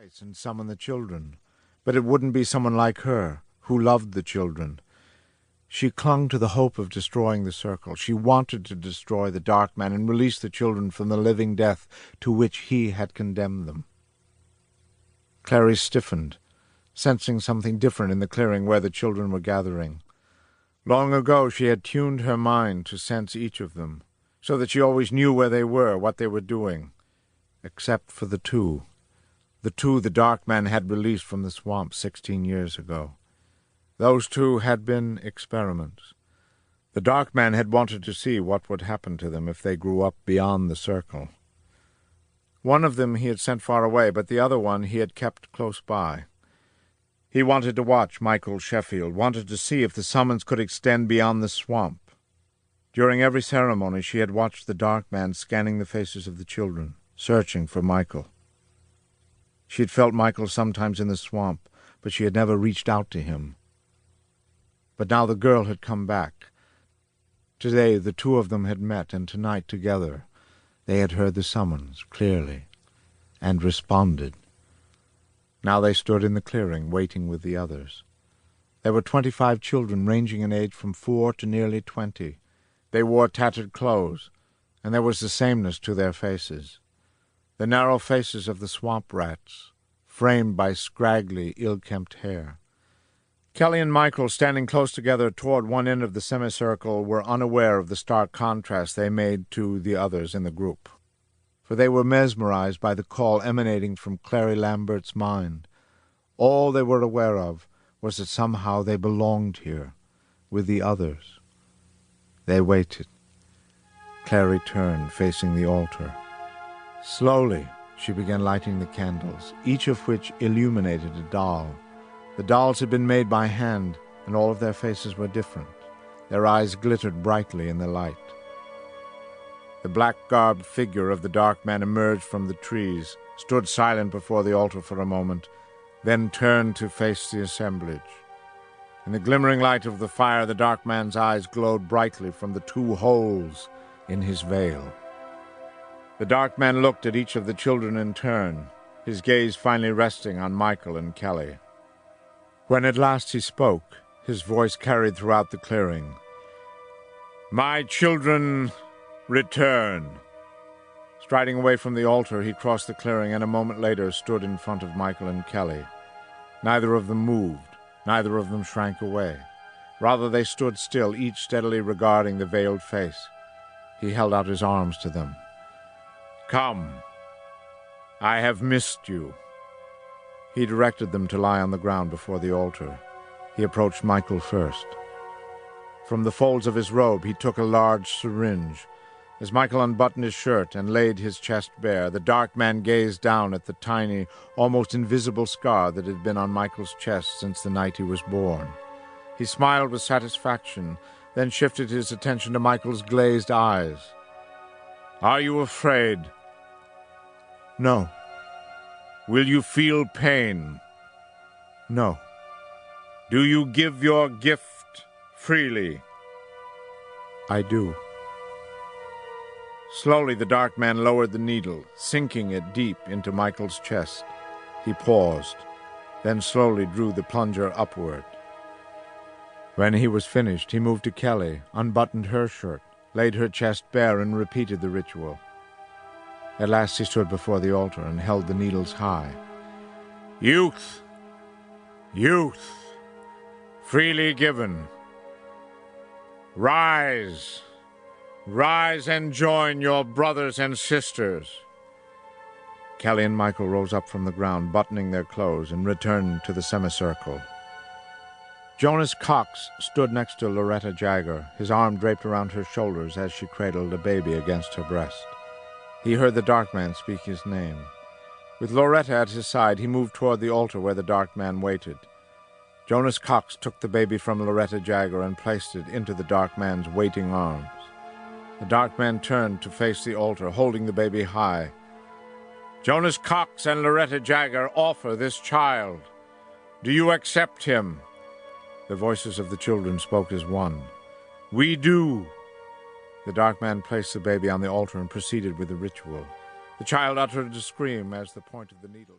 place and summon the children. But it wouldn't be someone like her, who loved the children. She clung to the hope of destroying the circle. She wanted to destroy the dark man and release the children from the living death to which he had condemned them. Clary stiffened, sensing something different in the clearing where the children were gathering. Long ago she had tuned her mind to sense each of them, so that she always knew where they were, what they were doing, except for the two the dark man had released from the swamp 16 years ago. Those two had been experiments. The dark man had wanted to see what would happen to them if they grew up beyond the circle. One of them he had sent far away, but the other one he had kept close by. He wanted to watch Michael Sheffield, wanted to see if the summons could extend beyond the swamp. During every ceremony she had watched the dark man scanning the faces of the children, searching for Michael. She had felt Michael sometimes in the swamp, but she had never reached out to him. But now the girl had come back. Today the two of them had met, and tonight together they had heard the summons clearly and responded. Now they stood in the clearing, waiting with the others. There were 25 children, ranging in age from 4 to nearly 20. They wore tattered clothes, and there was the sameness to their faces. The narrow faces of the swamp rats, framed by scraggly, ill-kempt hair. Kelly and Michael, standing close together toward one end of the semicircle, were unaware of the stark contrast they made to the others in the group, for they were mesmerized by the call emanating from Clary Lambert's mind. All they were aware of was that somehow they belonged here, with the others. They waited. Clary turned, facing the altar. Slowly, she began lighting the candles, each of which illuminated a doll. The dolls had been made by hand, and all of their faces were different. Their eyes glittered brightly in the light. The black-garbed figure of the dark man emerged from the trees, stood silent before the altar for a moment, then turned to face the assemblage. In the glimmering light of the fire, the dark man's eyes glowed brightly from the 2 holes in his veil. The dark man looked at each of the children in turn, his gaze finally resting on Michael and Kelly. When at last he spoke, his voice carried throughout the clearing. "My children, return." Striding away from the altar, he crossed the clearing and a moment later stood in front of Michael and Kelly. Neither of them moved, neither of them shrank away. Rather, they stood still, each steadily regarding the veiled face. He held out his arms to them. "Come. I have missed you." He directed them to lie on the ground before the altar. He approached Michael first. From the folds of his robe he took a large syringe. As Michael unbuttoned his shirt and laid his chest bare, the dark man gazed down at the tiny, almost invisible scar that had been on Michael's chest since the night he was born. He smiled with satisfaction, then shifted his attention to Michael's glazed eyes. "Are you afraid?" "No." "Will you feel pain?" "No." "Do you give your gift freely?" "I do." Slowly the dark man lowered the needle, sinking it deep into Michael's chest. He paused, then slowly drew the plunger upward. When he was finished, he moved to Kelly, unbuttoned her shirt, laid her chest bare, and repeated the ritual. At last he stood before the altar and held the needles high. "Youth, youth, freely given. Rise, rise and join your brothers and sisters." Kelly and Michael rose up from the ground, buttoning their clothes, and returned to the semicircle. Jonas Cox stood next to Loretta Jagger, his arm draped around her shoulders as she cradled a baby against her breast. He heard the dark man speak his name. With Loretta at his side, he moved toward the altar where the dark man waited. Jonas Cox took the baby from Loretta Jagger and placed it into the dark man's waiting arms. The dark man turned to face the altar, holding the baby high. "Jonas Cox and Loretta Jagger offer this child. Do you accept him?" The voices of the children spoke as one. "We do." The dark man placed the baby on the altar and proceeded with the ritual. The child uttered a scream as the point of the needle